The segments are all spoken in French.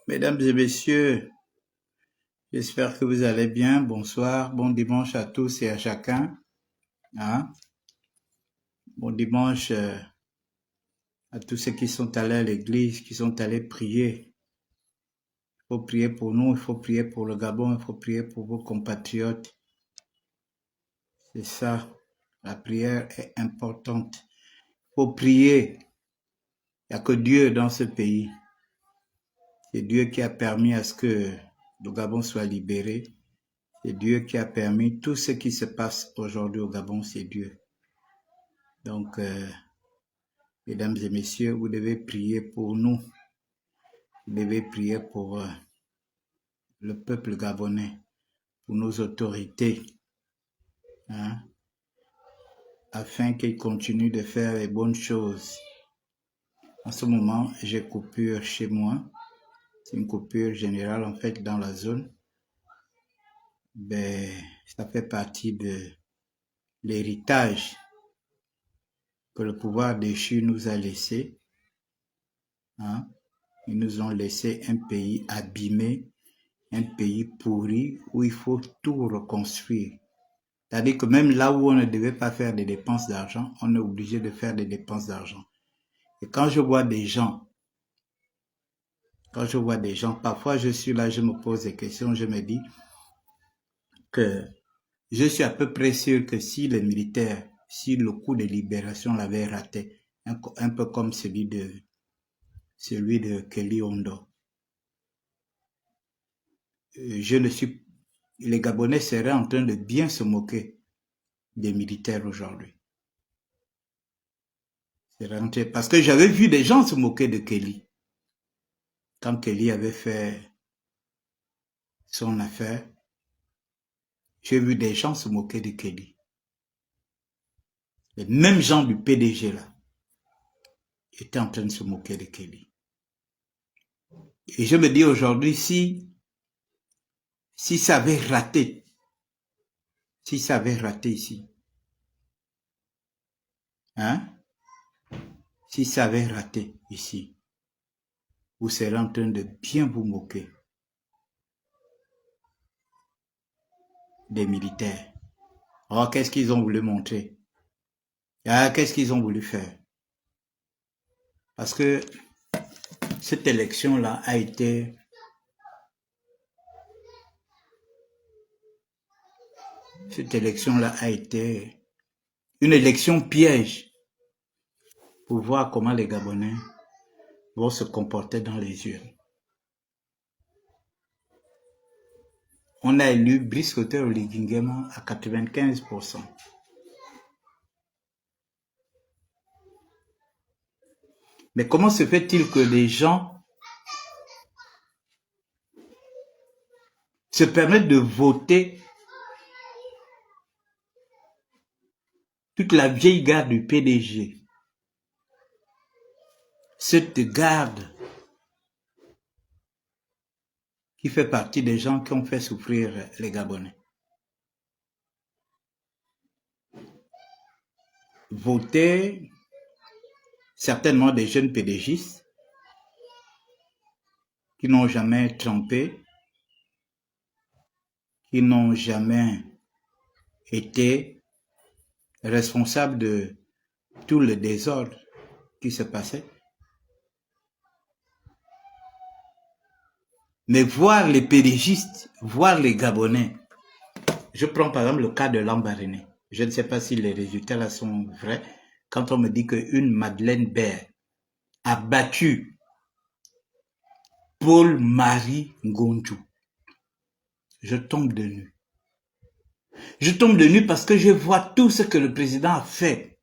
Mesdames et messieurs, j'espère que vous allez bien. Bonsoir, bon dimanche à tous et à chacun. Hein? Bon dimanche à tous ceux qui sont allés à l'église, qui sont allés prier. Il faut prier pour nous, il faut prier pour le Gabon, il faut prier pour vos compatriotes. C'est ça, la prière est importante. Il faut prier. Il n'y a que Dieu dans ce pays. C'est Dieu qui a permis à ce que le Gabon soit libéré. C'est Dieu qui a permis tout ce qui se passe aujourd'hui au Gabon, c'est Dieu. Donc, mesdames et messieurs, vous devez prier pour nous. Vous devez prier pour le peuple gabonais, pour nos autorités, hein, afin qu'ils continuent de faire les bonnes choses. En ce moment, j'ai coupure chez moi. C'est une coupure générale en fait dans la zone. Ben, ça fait partie de l'héritage que le pouvoir déchu nous a laissé. Hein. Ils nous ont laissé un pays abîmé, un pays pourri où il faut tout reconstruire. C'est-à-dire que même là où on ne devait pas faire des dépenses d'argent, on est obligé de faire des dépenses d'argent. Et quand je vois des gens, parfois je suis là, je me pose des questions, je me dis que je suis à peu près sûr que si les militaires, si le coup de libération l'avait raté, un peu comme celui de Kelly Ondo, les Gabonais seraient en train de bien se moquer des militaires aujourd'hui. Parce que j'avais vu des gens se moquer de Kelly. Quand Kelly avait fait son affaire, j'ai vu des gens se moquer de Kelly. Les mêmes gens du PDG là étaient en train de se moquer de Kelly. Et je me dis aujourd'hui, si ça avait raté, ici, hein, si ça avait raté ici, vous serez en train de bien vous moquer des militaires. Oh, qu'est-ce qu'ils ont voulu montrer? Ah, qu'est-ce qu'ils ont voulu faire? Parce que cette élection-là a été une élection piège pour voir comment les Gabonais vont se comporter dans les urnes. On a élu Brice Oligui Nguema à 95%. Mais comment se fait-il que les gens se permettent de voter toute la vieille garde du PDG, cette garde qui fait partie des gens qui ont fait souffrir les Gabonais? Voter certainement des jeunes PDGistes qui n'ont jamais trempé, qui n'ont jamais été responsables de tout le désordre qui se passait. Mais voir les PDGistes, voir les Gabonais, je prends par exemple le cas de Lambaréné. Je ne sais pas si les résultats là sont vrais. Quand on me dit qu'une Madeleine Baird a battu Paul-Marie Ngontou, je tombe de nu. Je tombe de nu parce que je vois tout ce que le président a fait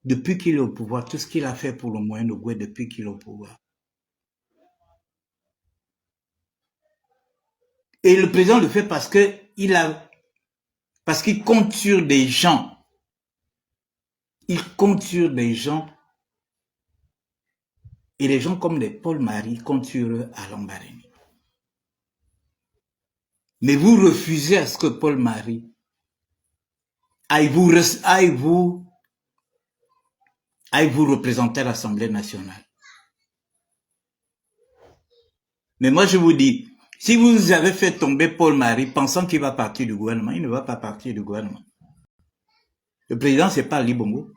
depuis qu'il est au pouvoir, tout ce qu'il a fait pour le Moyen-Ogooué depuis qu'il est au pouvoir. Et le président le fait parce qu'il compte sur des gens. Il compte sur des gens. Et les gens comme les Paul-Marie comptent sur eux à Lambaréné. Mais vous refusez à ce que Paul-Marie aille vous représenter à l'Assemblée nationale. Mais moi, je vous dis, si vous avez fait tomber Paul Marie pensant qu'il va partir du gouvernement, il ne va pas partir du gouvernement. Le président, c'est pas Ali Bongo.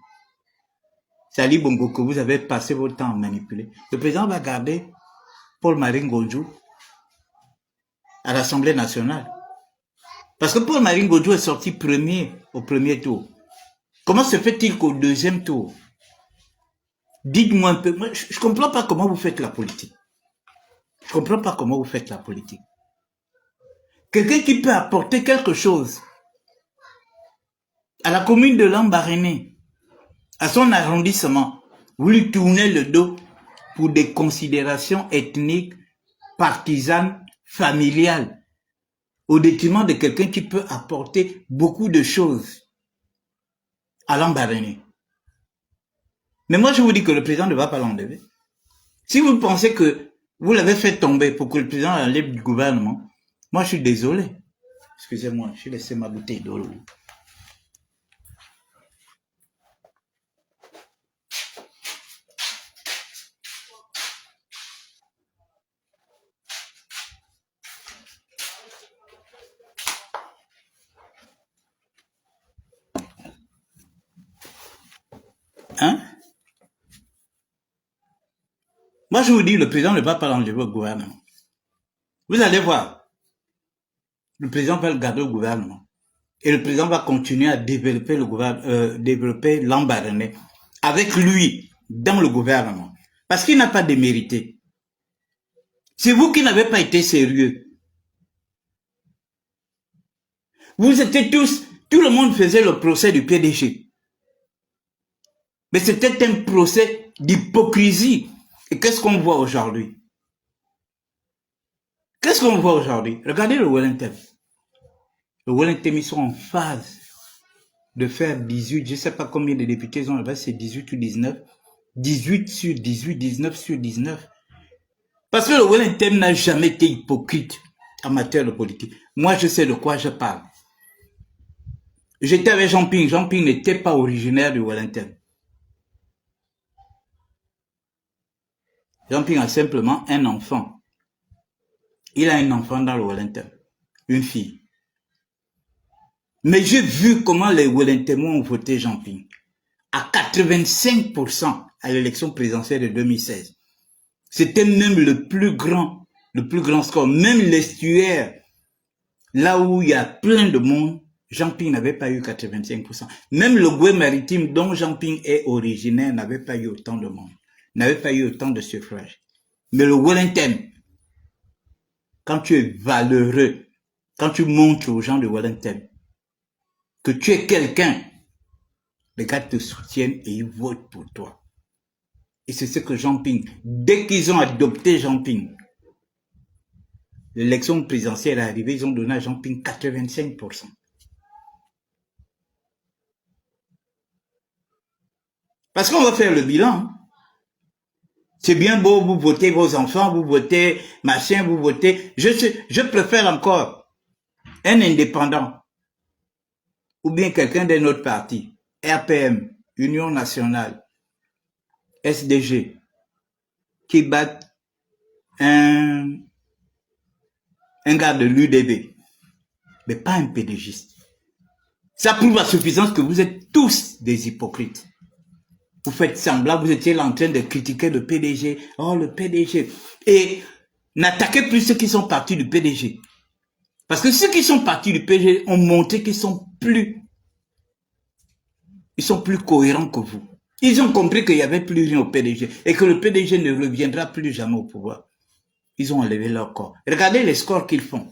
C'est Ali Bongo que vous avez passé votre temps à manipuler. Le président va garder Paul Marie Ngonjou à l'Assemblée nationale. Parce que Paul Marie Ngonjou est sorti premier au premier tour. Comment se fait-il qu'au deuxième tour? Dites-moi un peu. Moi, je comprends pas comment vous faites la politique. Je comprends pas comment vous faites la politique. Quelqu'un qui peut apporter quelque chose à la commune de Lambaréné, à son arrondissement, vous lui tournez le dos pour des considérations ethniques, partisanes, familiales, au détriment de quelqu'un qui peut apporter beaucoup de choses à Lambaréné. Mais moi, je vous dis que le président ne va pas l'enlever. Si vous pensez que vous l'avez fait tomber pour que le président enlève du gouvernement, moi, je suis désolé. Excusez-moi, je vais laisser ma bouteille d'eau. Hein? Moi, je vous dis, le président ne va pas l'enlever au gouvernement. Vous allez voir. Le président va le garder au gouvernement. Et le président va continuer à développer le gouvernement, développer Lambaréné avec lui dans le gouvernement. Parce qu'il n'a pas démérité. C'est vous qui n'avez pas été sérieux. Vous étiez tous, tout le monde faisait le procès du PDG. Mais c'était un procès d'hypocrisie. Et qu'est-ce qu'on voit aujourd'hui? Qu'est-ce qu'on voit aujourd'hui? Regardez le Wellington. Le Wellington, ils sont en phase de faire 18, je ne sais pas combien de députés ils ont là-bas, c'est 18 ou 19. 18 sur 18, 19 sur 19. Parce que le Wellington n'a jamais été hypocrite en matière de politique. Moi, je sais de quoi je parle. J'étais avec Jean-Ping. Jean-Ping n'était pas originaire du Wellington. Jean-Ping a simplement un enfant. Il a un enfant dans le Wellington. Une fille. Mais j'ai vu comment les Wellingtonois ont voté Jean-Ping. À 85% à l'élection présidentielle de 2016. C'était même le plus grand score. Même l'estuaire, là où il y a plein de monde, Jean-Ping n'avait pas eu 85%. Même le Goué maritime dont Jean-Ping est originaire n'avait pas eu autant de monde. N'avait pas eu autant de suffrages. Mais le Wellington, quand tu es valeureux, quand tu montres aux gens de Wellington que tu es quelqu'un, les gars te soutiennent et ils votent pour toi. Et c'est ce que Jean-Ping, dès qu'ils ont adopté Jean-Ping, l'élection présidentielle est arrivée, ils ont donné à Jean-Ping 85%. Parce qu'on va faire le bilan. C'est bien beau, vous votez vos enfants, vous votez machin, vous votez. Je préfère encore un indépendant ou bien quelqu'un d'un autre parti, RPM, Union nationale, SDG, qui bat un gars de l'UDB, mais pas un PDGiste. Ça prouve à suffisance que vous êtes tous des hypocrites. Vous faites semblant, vous étiez là en train de critiquer le PDG. Oh, le PDG. Et n'attaquez plus ceux qui sont partis du PDG. Parce que ceux qui sont partis du PDG ont montré qu'ils sont plus cohérents que vous. Ils ont compris qu'il n'y avait plus rien au PDG et que le PDG ne reviendra plus jamais au pouvoir. Ils ont enlevé leur corps. Regardez les scores qu'ils font.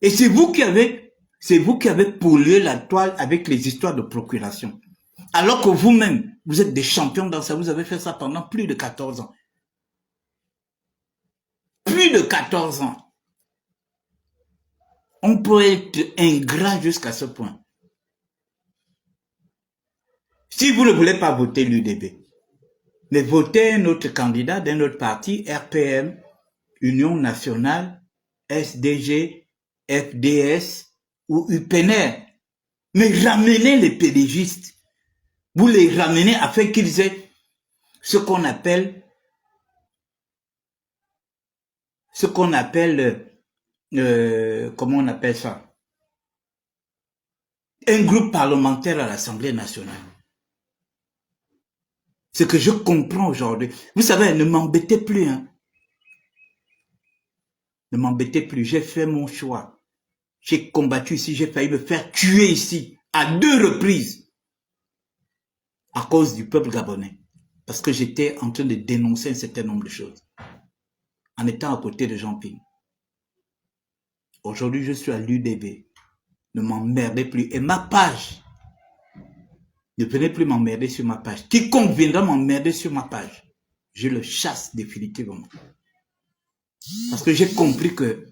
Et c'est vous qui avez pollué la toile avec les histoires de procuration. Alors que vous-même, vous êtes des champions dans ça. Vous avez fait ça pendant plus de 14 ans. Plus de 14 ans. On peut être ingrat jusqu'à ce point. Si vous ne voulez pas voter l'UDB, mais votez un autre candidat d'un autre parti, RPM, Union nationale, SDG, FDS ou UPNR. Mais ramenez les PDGistes. Vous les ramenez afin qu'ils aient ce qu'on appelle ce qu'on appelle, comment on appelle ça? Un groupe parlementaire à l'Assemblée nationale. Ce que je comprends aujourd'hui. Vous savez, ne m'embêtez plus, hein. Ne m'embêtez plus, j'ai fait mon choix. J'ai combattu ici, j'ai failli me faire tuer ici, à 2 reprises, à cause du peuple gabonais. Parce que j'étais en train de dénoncer un certain nombre de choses, en étant à côté de Jean Ping. Aujourd'hui, je suis à l'UDB. Ne m'emmerdez plus. Et ma page, ne venez plus m'emmerder sur ma page. Quiconque viendra m'emmerder sur ma page, je le chasse définitivement. Parce que j'ai compris que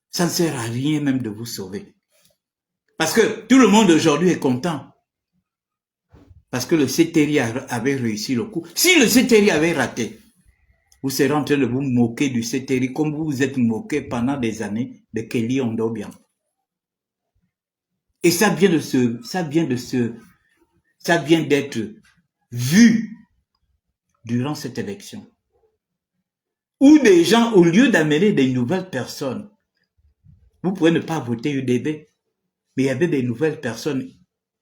ça ne sert à rien même de vous sauver. Parce que tout le monde aujourd'hui est content. Parce que le CTRI avait réussi le coup. Si le CTRI avait raté, vous serez en train de vous moquer du CTRI comme vous vous êtes moqué pendant des années de Kelly Ondobian. Et ça vient d'être vu durant cette élection. Où des gens, au lieu d'amener des nouvelles personnes, vous pouvez ne pas voter UDB, mais il y avait des nouvelles personnes,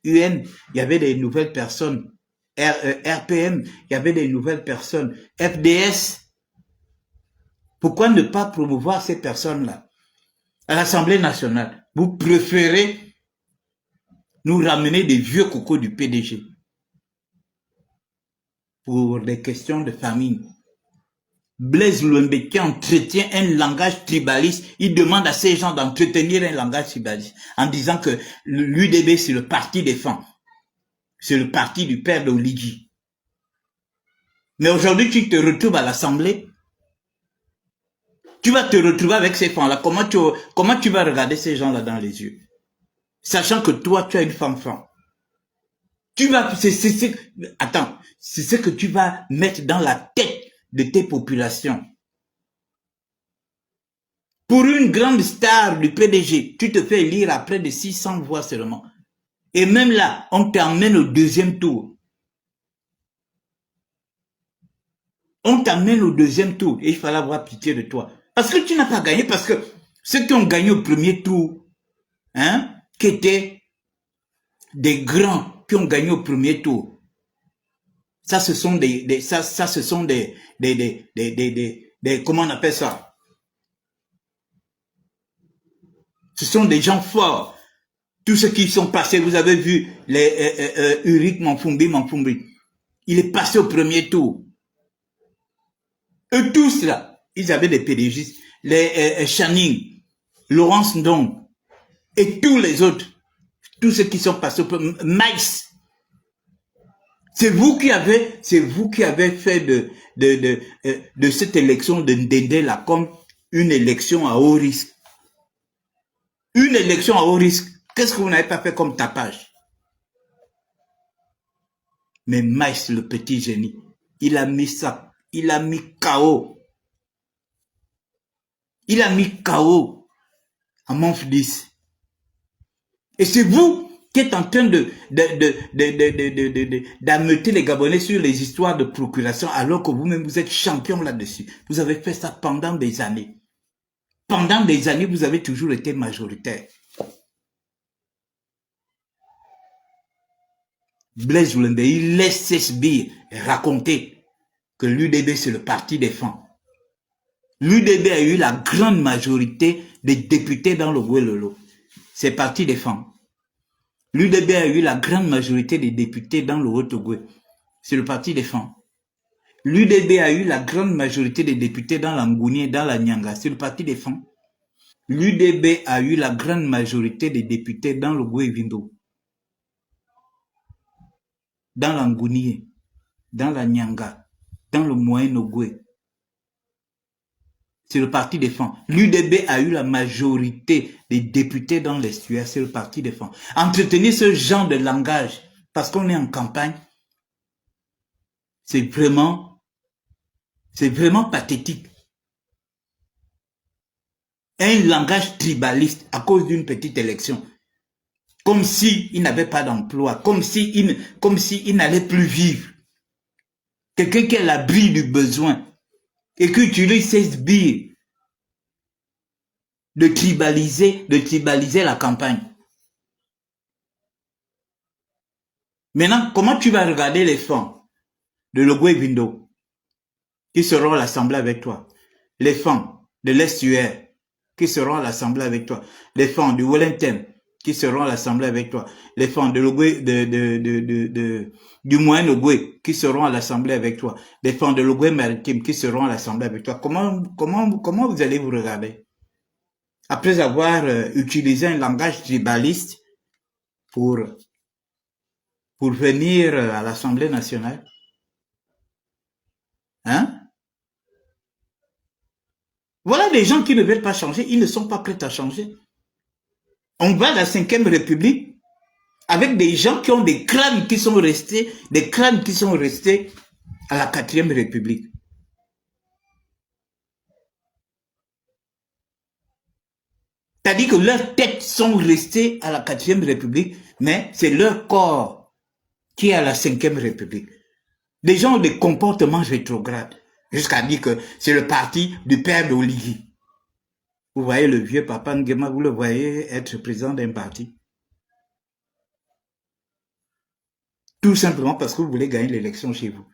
UN, il y avait des nouvelles personnes, RPM, il y avait des nouvelles personnes, FDS. Pourquoi ne pas promouvoir ces personnes-là à l'Assemblée nationale? Vous préférez nous ramener des vieux cocos du PDG pour des questions de famine. Blaise Louembe qui entretient un langage tribaliste, il demande à ces gens d'entretenir un langage tribaliste en disant que l'UDB c'est le parti des femmes, c'est le parti du père d'Oligi. Mais aujourd'hui tu te retrouves à l'Assemblée, tu vas te retrouver avec ces femmes-là, comment tu vas regarder ces gens-là dans les yeux, sachant que toi tu as une femme. Tu vas, attends, c'est ce que tu vas mettre dans la tête de tes populations. Pour une grande star du PDG, tu te fais élire à près de 600 voix seulement. Et même là, on t'emmène au 2e tour. On t'emmène au 2e tour et il fallait avoir pitié de toi. Parce que tu n'as pas gagné, parce que ceux qui ont gagné au 1er tour, hein, qui étaient des grands qui ont gagné au 1er tour, ça ce sont ce sont des comment on appelle ça? Ce sont des gens forts. Tous ceux qui sont passés, vous avez vu les Uric Manfumbi. Il est passé au 1er tour. Eux tous là, ils avaient des pédagogistes. Les Channing, Laurence Ndong et tous les autres, tous ceux qui sont passés au Maïs. C'est vous qui avez fait de cette élection de Ndende là comme une élection à haut risque. Une élection à haut risque. Qu'est-ce que vous n'avez pas fait comme tapage? Mais Maïs, le petit génie, il a mis ça, il a mis KO. Il a mis KO à Monfils. Et c'est vous qui êtes en train d'ameuter les Gabonais sur les histoires de procuration alors que vous-même vous êtes champion là-dessus. Vous avez fait ça pendant des années. Pendant des années, vous avez toujours été majoritaire. Blaise Louembe, il laisse ses sbires raconter que l'UDB c'est le parti des femmes. L'UDB a eu la grande majorité des députés dans le Guelolo. C'est parti des femmes. L'UDB a eu la grande majorité des députés dans le Haut-Ogooué. C'est le parti des femmes. L'UDB a eu la grande majorité des députés dans l'Angouni et dans la Nyanga. C'est le parti des femmes. L'UDB a eu la grande majorité des députés dans le Goué-Vindo, dans l'Angouni, dans la Nyanga, dans le Moyen-Ogoué. C'est le parti des femmes. L'UDB a eu la majorité des députés dans l'estuaire. C'est le parti des femmes. Entretenir ce genre de langage, parce qu'on est en campagne, c'est vraiment pathétique. Un langage tribaliste à cause d'une petite élection. Comme s'il n'avait pas d'emploi, comme s'il n'allait plus vivre. Quelqu'un qui a l'abri du besoin et qui utilise ses sbires de tribaliser la campagne. Maintenant, comment tu vas regarder les fonds de Logwe Vindo qui seront à l'Assemblée avec toi? Les fonds de l'Estuaire qui seront à l'Assemblée avec toi? Les fonds du Wellington qui seront à l'Assemblée avec toi? Les fonds de Logwe, du Moyen Logwe qui seront à l'Assemblée avec toi? Les fonds de Logwe Maritime qui seront à l'Assemblée avec toi? Comment vous allez vous regarder? Après avoir utilisé un langage tribaliste pour venir à l'Assemblée nationale. Hein? Voilà des gens qui ne veulent pas changer, ils ne sont pas prêts à changer. On va à la 5e République avec des gens qui ont des crânes qui sont restés, à la 4e République. C'est-à-dire que leurs têtes sont restées à la 4e République, mais c'est leur corps qui est à la 5e République. Des gens ont des comportements rétrogrades, jusqu'à dire que c'est le parti du père d'Oligui. Vous voyez le vieux papa Nguema, vous le voyez être président d'un parti. Tout simplement parce que vous voulez gagner l'élection chez vous.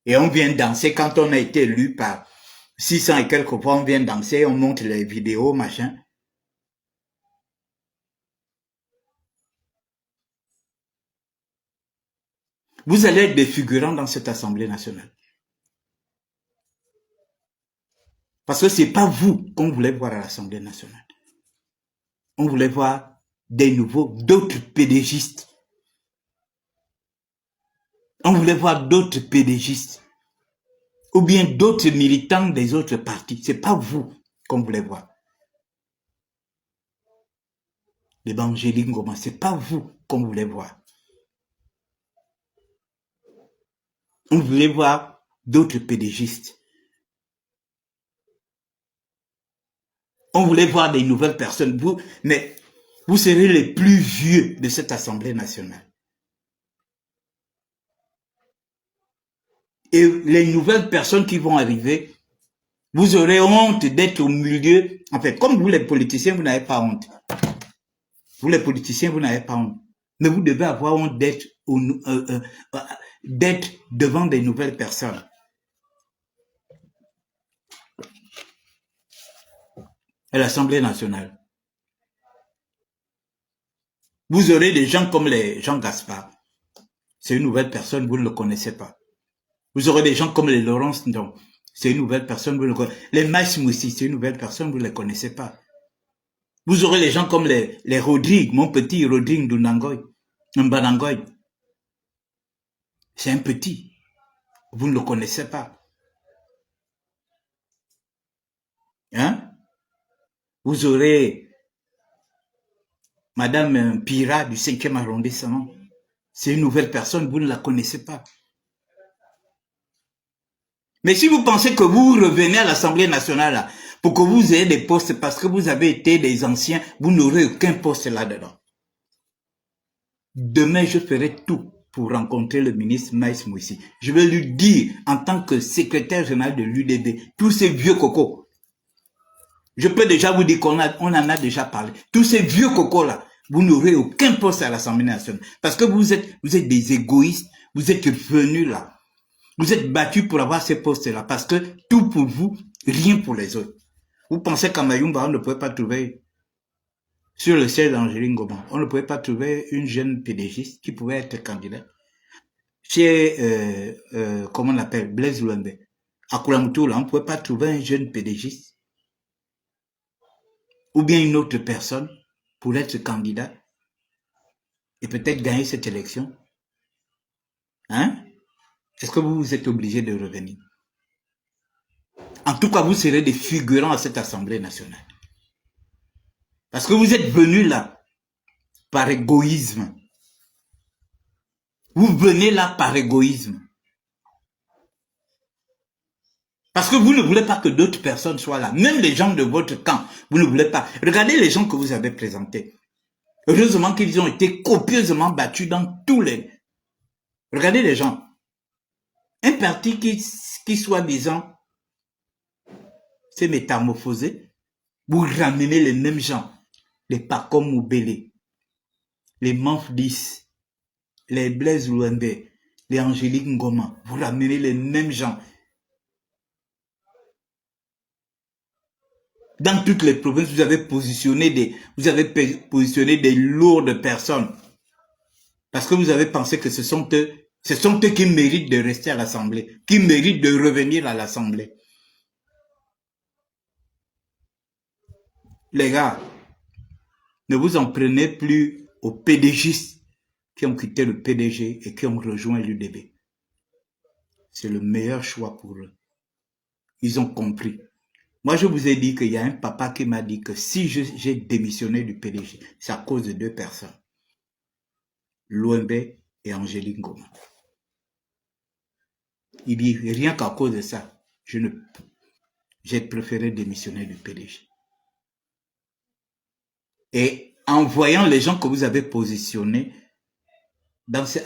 Et on vient danser quand on a été élu par 600 et quelques fois, on vient danser, on monte les vidéos, machin. Vous allez être des figurants dans cette Assemblée nationale. Parce que c'est pas vous qu'on voulait voir à l'Assemblée nationale. On voulait voir des nouveaux, d'autres pédégistes. On voulait voir d'autres pédégistes. Ou bien d'autres militants des autres partis. C'est pas vous qu'on voulait voir. L'évangélique Ngoma, c'est pas vous qu'on voulait voir. On voulait voir d'autres pédégistes. On voulait voir des nouvelles personnes. Mais vous serez les plus vieux de cette Assemblée nationale. Et les nouvelles personnes qui vont arriver, vous aurez honte d'être au milieu. En fait, comme vous les politiciens, vous n'avez pas honte. Vous les politiciens, vous n'avez pas honte. Mais vous devez avoir honte d'être devant des nouvelles personnes. À l'Assemblée nationale. Vous aurez des gens comme les Jean Gaspard. C'est une nouvelle personne, vous ne le connaissez pas. Vous aurez des gens comme les Laurence Ndong. C'est une nouvelle personne, vous ne le connaissez pas. Les Maïs Moussi, c'est une nouvelle personne, vous ne les connaissez pas. Vous aurez les gens comme les Rodrigue, mon petit Rodrigue Ndunangoy, Mbanangoy. C'est un petit. Vous ne le connaissez pas. Hein? Vous aurez Madame Pira du 5e arrondissement. C'est une nouvelle personne, vous ne la connaissez pas. Mais si vous pensez que vous revenez à l'Assemblée nationale là, pour que vous ayez des postes parce que vous avez été des anciens, vous n'aurez aucun poste là-dedans. Demain, je ferai tout pour rencontrer le ministre Maïs Moussi. Je vais lui dire, en tant que secrétaire général de l'UDD, tous ces vieux cocos, je peux déjà vous dire qu'on en a déjà parlé, tous ces vieux cocos-là, vous n'aurez aucun poste à l'Assemblée nationale. Parce que vous êtes des égoïstes, vous êtes venus là. Vous êtes battus pour avoir ces postes-là parce que tout pour vous, rien pour les autres. Vous pensez qu'à Mayumba, on ne pouvait pas trouver, sur le siège d'Angéline Goban, on ne pouvait pas trouver une jeune pédégiste qui pouvait être candidate. Chez, comment on appelle, Blaise Louembe, à Koulamoutou, là, on ne pouvait pas trouver un jeune pédégiste ou bien une autre personne pour être candidat et peut-être gagner cette élection. Hein? Est-ce que vous êtes obligé de revenir? En tout cas, vous serez des figurants à cette Assemblée nationale. Parce que vous êtes venus là par égoïsme. Vous venez là par égoïsme. Parce que vous ne voulez pas que d'autres personnes soient là. Même les gens de votre camp, vous ne voulez pas. Regardez les gens que vous avez présentés. Heureusement qu'ils ont été copieusement battus dans tous les... Regardez les gens. Un parti qui soi-disant s'est métamorphosé, Vous ramenez les mêmes gens, les Paco Moubele, les Manf 10, les Blaise Louembe, les Angélique Ngoma. Vous ramenez les mêmes gens. Dans toutes les provinces, vous avez positionné des lourdes personnes. Parce que vous avez pensé que ce sont eux qui méritent de rester à l'Assemblée, qui méritent de revenir à l'Assemblée. Les gars, ne vous en prenez plus aux PDGistes qui ont quitté le PDG et qui ont rejoint l'UDB. C'est le meilleur choix pour eux. Ils ont compris. Moi, je vous ai dit qu'il y a un papa qui m'a dit que si j'ai démissionné du PDG, c'est à cause de 2 personnes. Louembe et Angélique Ngoma. Il dit, rien qu'à cause de ça, j'ai préféré démissionner du PDG. Et en voyant les gens que vous avez positionnés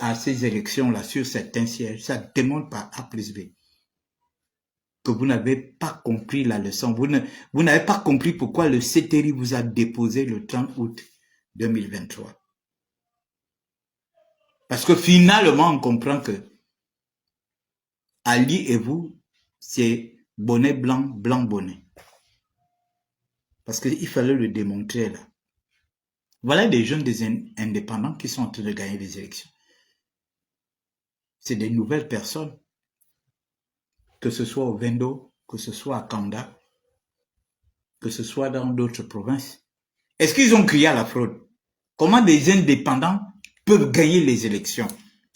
à ces élections-là, sur certains sièges, ça démontre par A plus B que vous n'avez pas compris la leçon. Vous n'avez pas compris pourquoi le CTRI vous a déposé le 30 août 2023. Parce que finalement, on comprend que Ali et vous, c'est bonnet blanc, blanc bonnet. Parce qu'il fallait le démontrer là. Voilà des jeunes des indépendants qui sont en train de gagner les élections. C'est des nouvelles personnes. Que ce soit au Vendo, que ce soit à Kanda, que ce soit dans d'autres provinces. Est-ce qu'ils ont crié à la fraude? Comment des indépendants peuvent gagner les élections?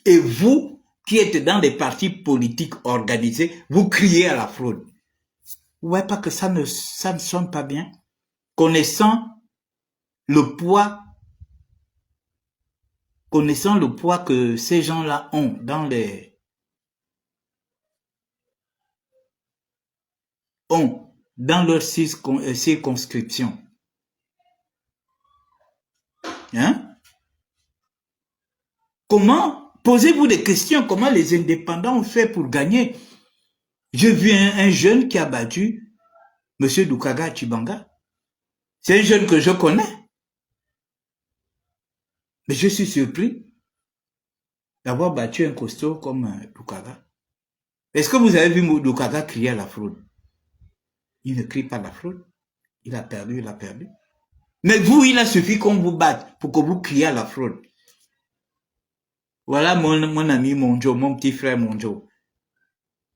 Et vous, qui êtes dans des partis politiques organisés, vous criez à la fraude. Vous voyez pas que ça ne sonne pas bien? Connaissant le poids que ces gens-là ont dans leur circonscription. Hein? Comment, posez-vous des questions, comment les indépendants ont fait pour gagner? J'ai vu un jeune qui a battu M. Doukaga à Chibanga. C'est un jeune que je connais. Mais je suis surpris d'avoir battu un costaud comme Doukaga. Est-ce que vous avez vu Doukaga crier à la fraude? Il ne crie pas la fraude. Il a perdu, il a perdu. Mais vous, il a suffi qu'on vous batte pour que vous criez à la fraude. Voilà mon ami Monjo, mon petit frère Monjo,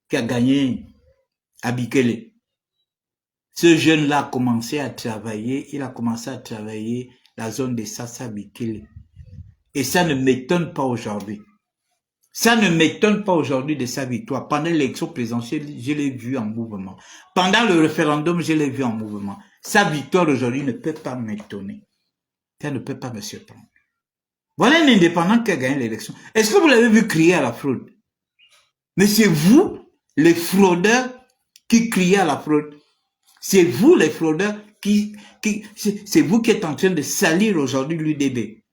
qui a gagné à Bikele. Ce jeune-là a commencé à travailler, la zone de Sassa Bikele. Et ça ne m'étonne pas aujourd'hui. Ça ne m'étonne pas aujourd'hui de sa victoire. Pendant l'élection présidentielle, je l'ai vu en mouvement. Pendant le référendum, je l'ai vu en mouvement. Sa victoire aujourd'hui ne peut pas m'étonner. Ça ne peut pas me surprendre. Voilà un indépendant qui a gagné l'élection. Est-ce que vous l'avez vu crier à la fraude? Mais c'est vous, les fraudeurs, qui criez à la fraude. C'est vous, les fraudeurs, c'est vous qui êtes en train de salir aujourd'hui l'UDB.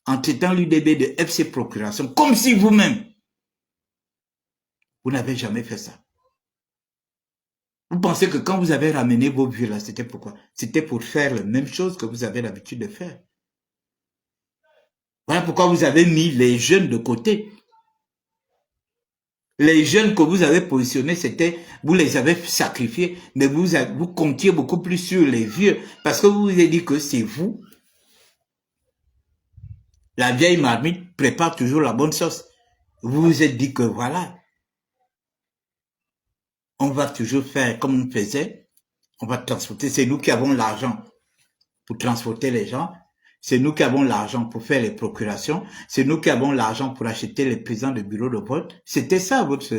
En traitant l'UDB de FC Procuration. Comme si vous-même, vous n'avez jamais fait ça. Vous pensez que quand vous avez ramené vos vieux là, c'était pourquoi? C'était pour faire la même chose que vous avez l'habitude de faire. Voilà pourquoi vous avez mis les jeunes de côté. Les jeunes que vous avez positionnés, vous les avez sacrifiés, mais vous comptiez beaucoup plus sur les vieux, parce que vous vous avez dit que c'est vous. La vieille marmite prépare toujours la bonne sauce. Vous vous êtes dit que voilà, on va toujours faire comme on faisait, on va transporter, c'est nous qui avons l'argent pour transporter les gens, c'est nous qui avons l'argent pour faire les procurations, c'est nous qui avons l'argent pour acheter les présidents de bureau de vote. C'était ça votre...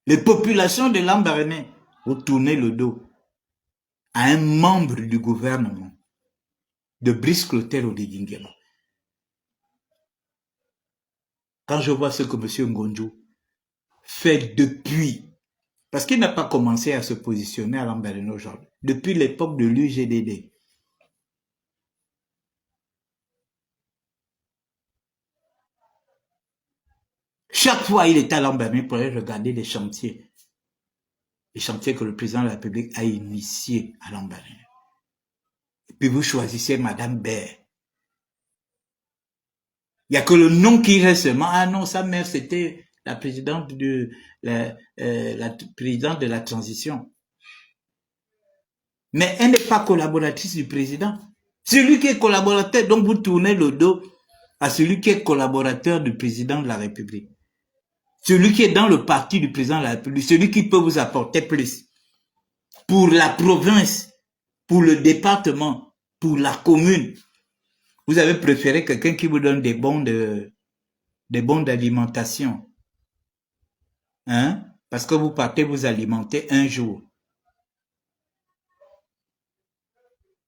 Les populations de Lambaréné, vous tournez le dos à un membre du gouvernement de Brice Clotaire Oligingema. Quand je vois ce que M. Ngonjo fait depuis, parce qu'il n'a pas commencé à se positionner à Lambaréné aujourd'hui, depuis l'époque de l'UGDD. Chaque fois, il était à Lambaréné pour aller regarder les chantiers que le président de la République a initiés à Lambaréné. Et puis vous choisissez Madame Baird. Il n'y a que le nom qui reste seulement. Ah non, sa mère, c'était la présidente la présidente de la transition. Mais elle n'est pas collaboratrice du président. Celui qui est collaborateur, donc vous tournez le dos à celui qui est collaborateur du président de la République. Celui qui est dans le parti du président de la République, celui qui peut vous apporter plus. Pour la province, pour le département, pour la commune. Vous avez préféré quelqu'un qui vous donne des bons d'alimentation. Hein? Parce que vous partez vous alimenter un jour.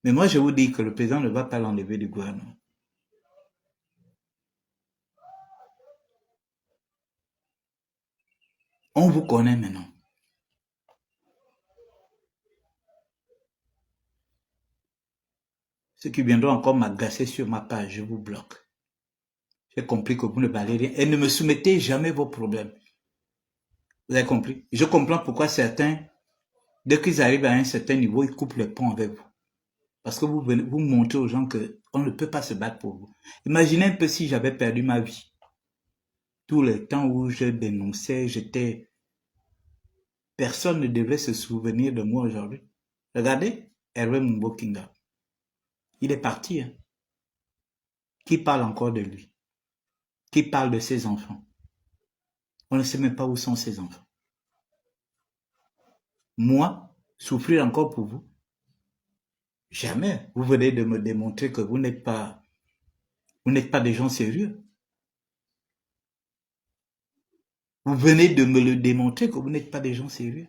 Mais moi, je vous dis que le président ne va pas l'enlever du gouvernement. On vous connaît maintenant. Ceux qui viendront encore m'agacer sur ma page, je vous bloque. J'ai compris que vous ne valez rien. Et ne me soumettez jamais vos problèmes. Vous avez compris? Je comprends pourquoi certains, dès qu'ils arrivent à un certain niveau, ils coupent le pont avec vous. Parce que vous montrez aux gens qu'on ne peut pas se battre pour vous. Imaginez un peu si j'avais perdu ma vie. Tout le temps où je dénonçais, personne ne devait se souvenir de moi aujourd'hui. Regardez, Hervé Mumbokinga. Il est parti. Hein. Qui parle encore de lui? Qui parle de ses enfants? On ne sait même pas où sont ses enfants. Moi, souffrir encore pour vous? Jamais. Vous venez de me démontrer que vous n'êtes pas des gens sérieux. Vous venez de me le démontrer que vous n'êtes pas des gens sérieux.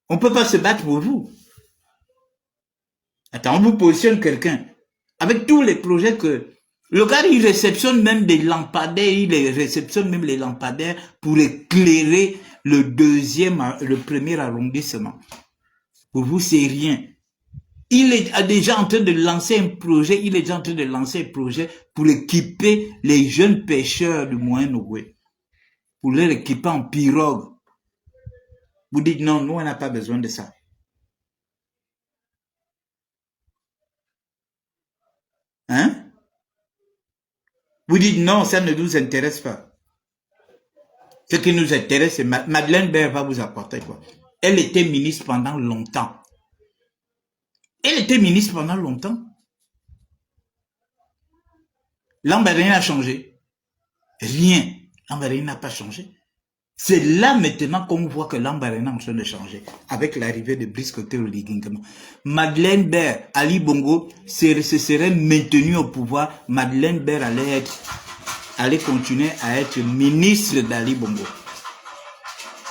On ne peut pas se battre pour vous. Attends, on vous positionne quelqu'un avec tous les projets que... Le gars, il réceptionne même des lampadaires, il réceptionne même les lampadaires pour éclairer le premier arrondissement. Pour vous, c'est rien. Il est déjà en train de lancer un projet, pour équiper les jeunes pêcheurs du Moyen-Ogooué. Pour les équiper en pirogue. Vous dites non, nous on n'a pas besoin de ça. Hein? Vous dites non, ça ne nous intéresse pas. Ce qui nous intéresse, c'est Madeleine Baird va vous apporter quoi? Elle était ministre pendant longtemps. Lambaréné a changé. Rien. Lambaréné n'a pas changé. C'est là maintenant qu'on voit que Lambaréné est en train de changer. Avec l'arrivée de Brice Côté Oligingama. Madeleine Baird, Ali Bongo se serait maintenu au pouvoir. Madeleine Baird allait continuer à être ministre d'Ali Bongo.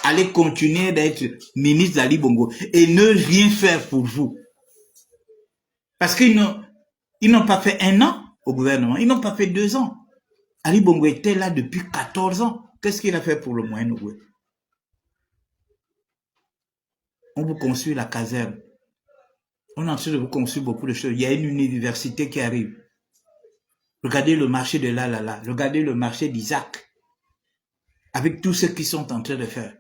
Allait continuer d'être ministre d'Ali Bongo. Et ne rien faire pour vous. Parce qu'ils n'ont pas fait 1 an au gouvernement. Ils n'ont pas fait 2 ans. Ali Bongo était là depuis 14 ans. Qu'est-ce qu'il a fait pour le Moyen-Ogooué? On vous construit la caserne. On est en train de vous construire beaucoup de choses. Il y a une université qui arrive. Regardez le marché de Lalala. Regardez le marché d'Isaac. Avec tout ce qu'ils sont en train de faire.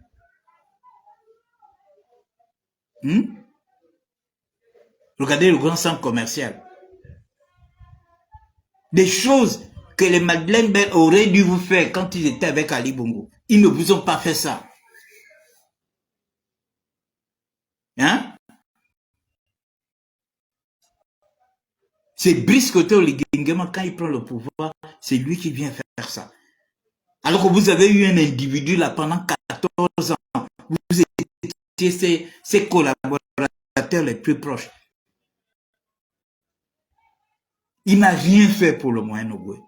Regardez le grand centre commercial. Des choses que les Madeleine Baird auraient dû vous faire quand ils étaient avec Ali Bongo. Ils ne vous ont pas fait ça. Hein? C'est Brice Côté Oligingama, quand il prend le pouvoir, c'est lui qui vient faire ça. Alors que vous avez eu un individu là pendant 14 ans. Vous étiez ses collaborateurs les plus proches. Il n'a rien fait pour le Moyen-Ogooué.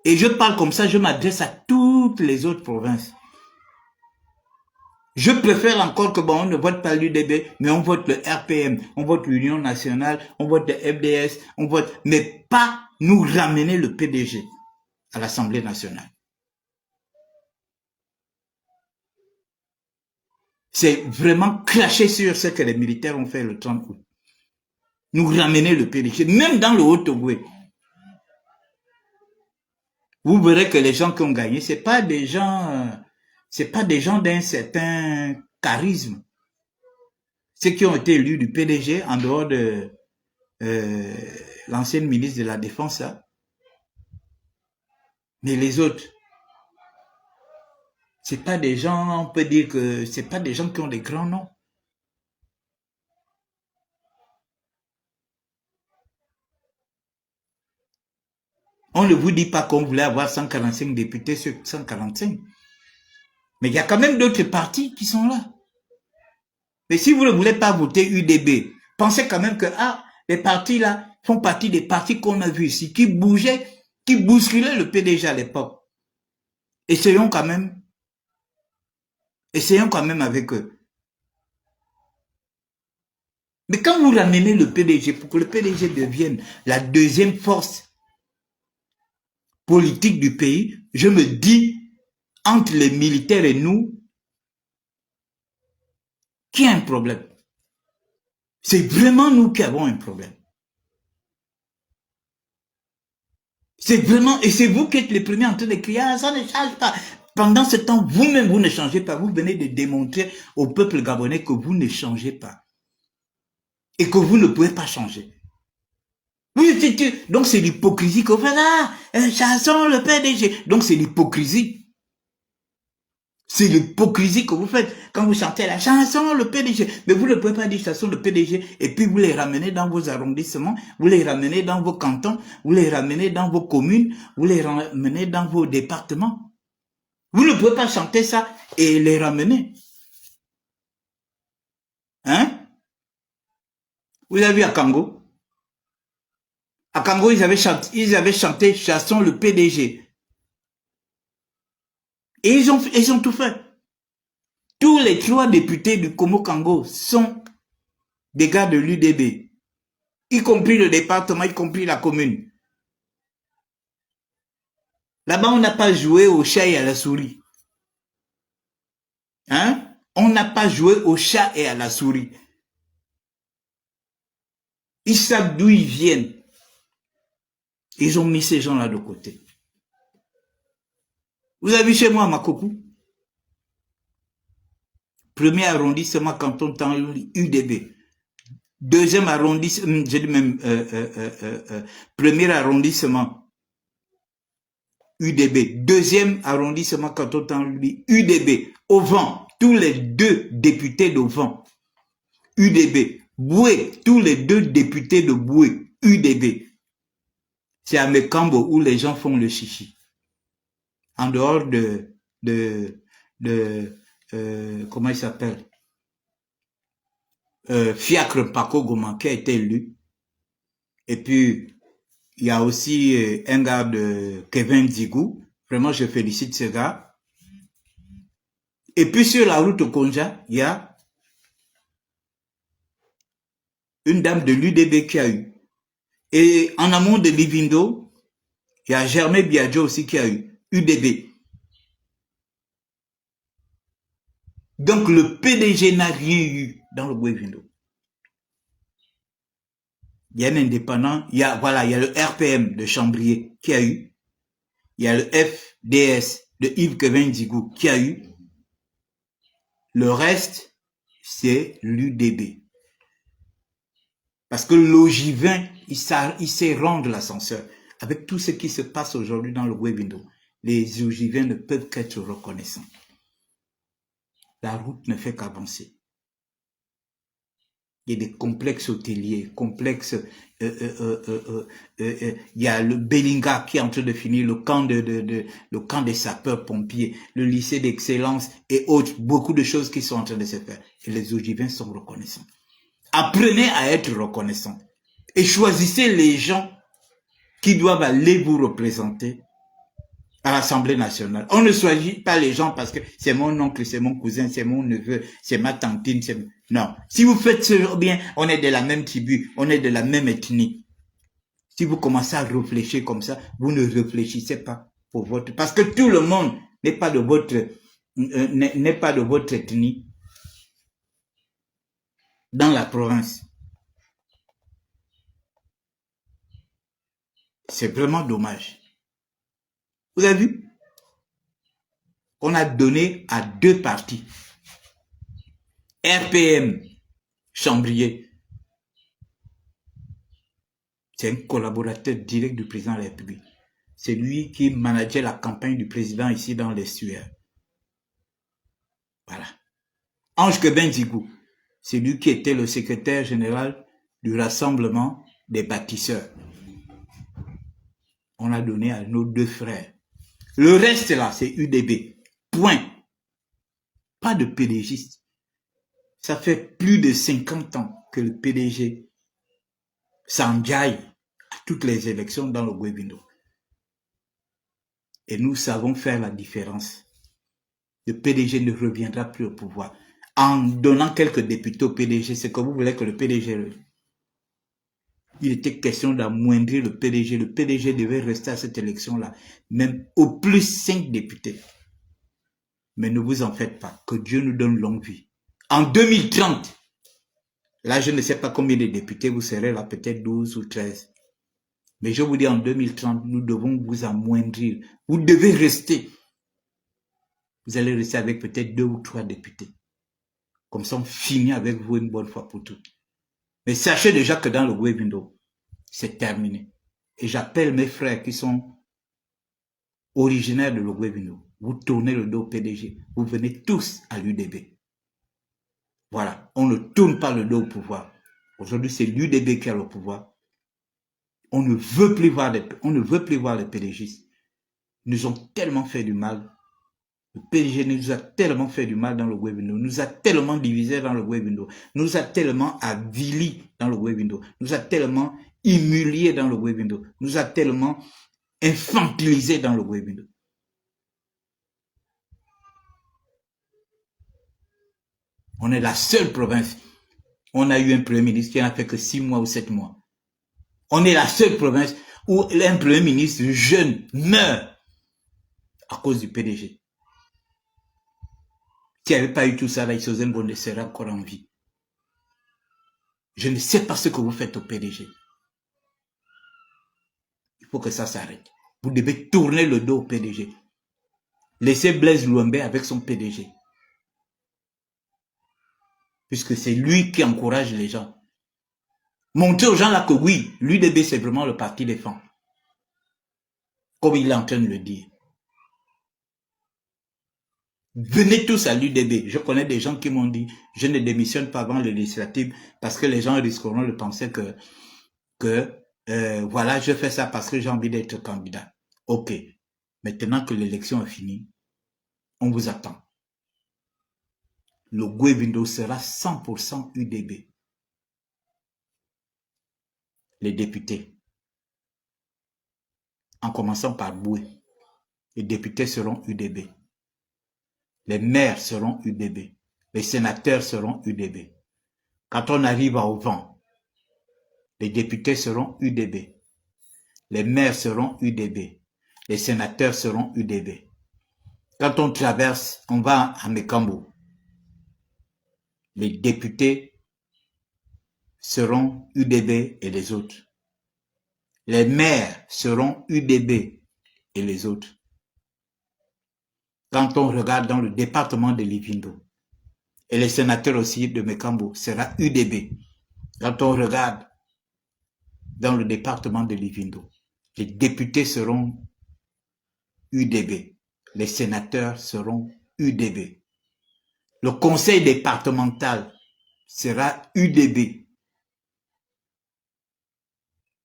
Et je parle comme ça, je m'adresse à toutes les autres provinces. Je préfère encore que on ne vote pas l'UDB, mais on vote le RPM, on vote l'Union nationale, on vote le FDS, on vote, mais pas nous ramener le PDG à l'Assemblée nationale. C'est vraiment cracher sur ce que les militaires ont fait le 30 août. nous ramener le PDG, même dans le Haut-Togo. Vous verrez que les gens qui ont gagné, c'est pas des gens d'un certain charisme. Ceux qui ont été élus du PDG, en dehors de l'ancienne ministre de la Défense, là. Mais les autres, c'est pas des gens, on peut dire que c'est pas des gens qui ont des grands noms. On ne vous dit pas qu'on voulait avoir 145 députés sur 145. Mais il y a quand même d'autres partis qui sont là. Mais si vous ne voulez pas voter UDB, pensez quand même que les partis là font partie des partis qu'on a vus ici, qui bougeaient, qui bousculaient le PDG à l'époque. Essayons quand même avec eux. Mais quand vous ramenez le PDG, pour que le PDG devienne la deuxième force politique du pays, je me dis, entre les militaires et nous, qu'il y a un problème. C'est vraiment nous qui avons un problème. C'est vraiment, et c'est vous qui êtes les premiers en train de crier, ça ne change pas. Pendant ce temps, vous-même, vous ne changez pas. Vous venez de démontrer au peuple gabonais que vous ne changez pas. Et que vous ne pouvez pas changer. Oui, donc c'est l'hypocrisie que vous faites. Chassons le PDG. Donc c'est l'hypocrisie. C'est l'hypocrisie que vous faites quand vous chantez la chanson, le PDG. Mais vous ne pouvez pas dire chanson, le PDG, et puis vous les ramenez dans vos arrondissements, vous les ramenez dans vos cantons, vous les ramenez dans vos communes, vous les ramenez dans vos départements. Vous ne pouvez pas chanter ça et les ramener. Hein? Vous avez vu à Congo? À Congo, ils avaient chanté chanson, le PDG. Et ils ont tout fait. Tous les 3 députés du Congo sont des gars de l'UDB, y compris le département, y compris la commune. Là-bas, on n'a pas joué au chat et à la souris. Hein? On n'a pas joué au chat et à la souris. Ils savent d'où ils viennent. Ils ont mis ces gens-là de côté. Vous avez vu chez moi à Makokou? Premier arrondissement, canton UDB. Deuxième arrondissement, j'ai dit même, premier arrondissement, UDB. Deuxième arrondissement, canton UDB. Au vent, tous les 2 députés de vent, UDB. Boué, tous les 2 députés de Boué, UDB. C'est à Mekambo où les gens font le chichi. En dehors comment il s'appelle? Fiacre Paco Goma qui a été élu. Et puis, il y a aussi un gars de Kevin Dzigou. Vraiment, je félicite ce gars. Et puis, sur la route au Konja, il y a une dame de l'UDB qui a eu. Et en amont de Livindo, il y a Germain Biagio aussi qui a eu. UDB. Donc, le PDG n'a rien eu dans le Livindo. Il y a un indépendant, il y a le RPM de Chambrier qui a eu. Il y a le FDS de Yves Kevin Dzigou qui a eu. Le reste, c'est l'UDB. Parce que l'Ogivain, il sait rendre l'ascenseur. Avec tout ce qui se passe aujourd'hui dans le Webindo, les Ogivains ne peuvent qu'être reconnaissants. La route ne fait qu'avancer. Il y a des complexes hôteliers, complexes. Il y a le Bellinga qui est en train de finir, le camp des sapeurs-pompiers, le lycée d'excellence et autres, beaucoup de choses qui sont en train de se faire. Et les Ogivains sont reconnaissants. Apprenez à être reconnaissants. Et choisissez les gens qui doivent aller vous représenter à l'Assemblée nationale. On ne choisit pas les gens parce que c'est mon oncle, c'est mon cousin, c'est mon neveu, c'est ma tantine, non. Si vous faites ce bien, on est de la même tribu, on est de la même ethnie. Si vous commencez à réfléchir comme ça, vous ne réfléchissez pas pour votre... Parce que tout le monde n'est pas de votre ethnie dans la province. C'est vraiment dommage. Vous avez vu? On a donné à deux partis. RPM, Chambrier, c'est un collaborateur direct du président de la République. C'est lui qui manageait la campagne du président ici dans l'estuaire. Voilà. Ange Keben Zigou, c'est lui qui était le secrétaire général du Rassemblement des bâtisseurs. On a donné à nos deux frères. Le reste là, c'est UDB. Point. Pas de PDGiste. Ça fait plus de 50 ans que le PDG s'enjaille à toutes les élections dans le Gouebindo. Et nous savons faire la différence. Le PDG ne reviendra plus au pouvoir. En donnant quelques députés au PDG, c'est que vous voulez que le PDG... Il était question d'amoindrir le PDG. Le PDG devait rester à cette élection-là, même au plus 5 députés. Mais ne vous en faites pas, que Dieu nous donne longue vie. En 2030, là je ne sais pas combien de députés vous serez là, peut-être 12 ou 13. Mais je vous dis en 2030, nous devons vous amoindrir. Vous devez rester. Vous allez rester avec peut-être 2 ou 3 députés. Comme ça, on finit avec vous une bonne fois pour toutes. Mais sachez déjà que dans le Gouebindo, c'est terminé. Et j'appelle mes frères qui sont originaires de le Gouebindo. Vous tournez le dos au PDG. Vous venez tous à l'UDB. Voilà. On ne tourne pas le dos au pouvoir. Aujourd'hui, c'est l'UDB qui a le pouvoir. On ne veut plus voir les PDGistes. Ils nous ont tellement fait du mal. Le PDG nous a tellement fait du mal dans le Gouebindo, nous a tellement divisé dans le Gouebindo, nous a tellement avilis dans le Gouebindo, nous a tellement humiliés dans le Gouebindo, nous a tellement infantilisés dans le Gouebindo. On est la seule province. On a eu un premier ministre qui n'a fait que 6 mois ou 7 mois. On est la seule province où un premier ministre jeune meurt à cause du PDG. S'il n'y avait pas eu tout ça, là, Isozen Bonde serait encore en vie. Je ne sais pas ce que vous faites au PDG. Il faut que ça s'arrête. Vous devez tourner le dos au PDG. Laissez Blaise Louembe avec son PDG. Puisque c'est lui qui encourage les gens. Montrez aux gens là que oui, l'UDB c'est vraiment le parti des femmes. Comme il est en train de le dire. Venez tous à l'UDB. Je connais des gens qui m'ont dit, je ne démissionne pas avant les législatives parce que les gens risqueront de penser que voilà, je fais ça parce que j'ai envie d'être candidat. Ok. Maintenant que l'élection est finie, on vous attend. Le Gouebindo sera 100% UDB. Les députés. En commençant par Boué. Les députés seront UDB. Les maires seront UDB. Les sénateurs seront UDB. Quand on arrive au vent, les députés seront UDB. Les maires seront UDB. Les sénateurs seront UDB. Quand on traverse, on va à Mekambo. Les députés seront UDB et les autres. Les maires seront UDB et les autres. Quand on regarde dans le département de Livindo, et les sénateurs aussi de Mekambo sera UDB. Quand on regarde dans le département de Livindo, les députés seront UDB. Les sénateurs seront UDB. Le conseil départemental sera UDB.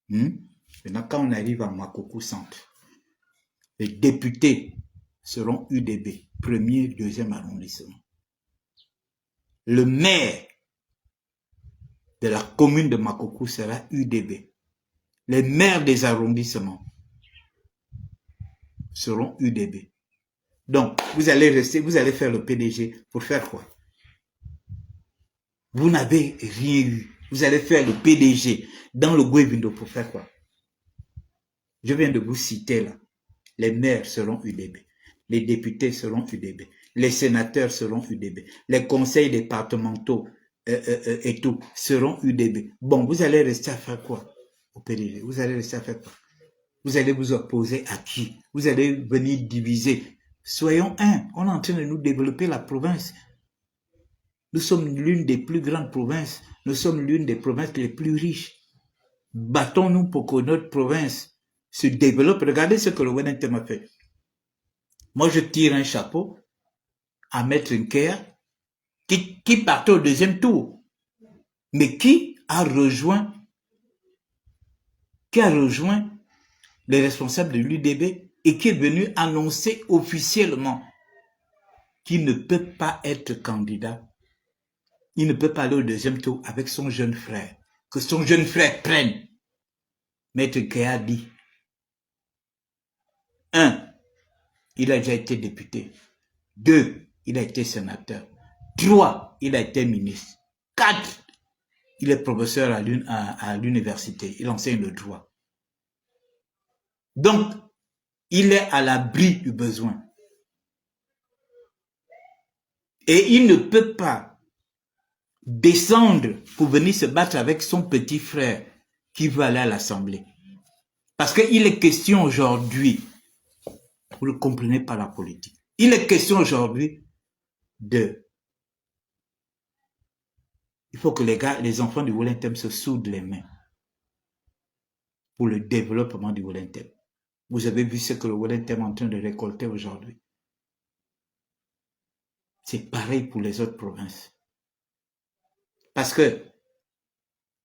Maintenant, quand on arrive à Makoko Centre, les députés seront UDB, premier, deuxième arrondissement. Le maire de la commune de Makoko sera UDB. Les maires des arrondissements seront UDB. Donc, vous allez rester, vous allez faire le PDG pour faire quoi? Vous n'avez rien eu. Vous allez faire le PDG dans le Gouebindo pour faire quoi? Je viens de vous citer là. Les maires seront UDB. Les députés seront UDB. Les sénateurs seront UDB. Les conseils départementaux et tout seront UDB. Bon, vous allez rester à faire quoi au PDG? Vous allez rester à faire quoi? Vous allez vous opposer à qui? Vous allez venir diviser. Soyons un. On est en train de nous développer la province. Nous sommes l'une des plus grandes provinces. Nous sommes l'une des provinces les plus riches. Battons-nous pour que notre province se développe. Regardez ce que le Wellington a fait. Moi, je tire un chapeau à Maître Nker qui partait au deuxième tour, mais qui a rejoint les responsables de l'UDB et qui est venu annoncer officiellement qu'il ne peut pas être candidat. Il ne peut pas aller au deuxième tour avec son jeune frère. Que son jeune frère prenne. Maître Nker a dit, 1, il a déjà été député. 2, il a été sénateur. 3, il a été ministre. 4, il est professeur à l'université. Il enseigne le droit. Donc, il est à l'abri du besoin. Et il ne peut pas descendre pour venir se battre avec son petit frère qui veut aller à l'Assemblée. Parce qu'il est question aujourd'hui, vous ne comprenez pas la politique, il est question aujourd'hui de... Il faut que les enfants du Wellington se soudent les mains pour le développement du Wellington. Vous avez vu ce que le Wellington est en train de récolter aujourd'hui. C'est pareil pour les autres provinces. Parce que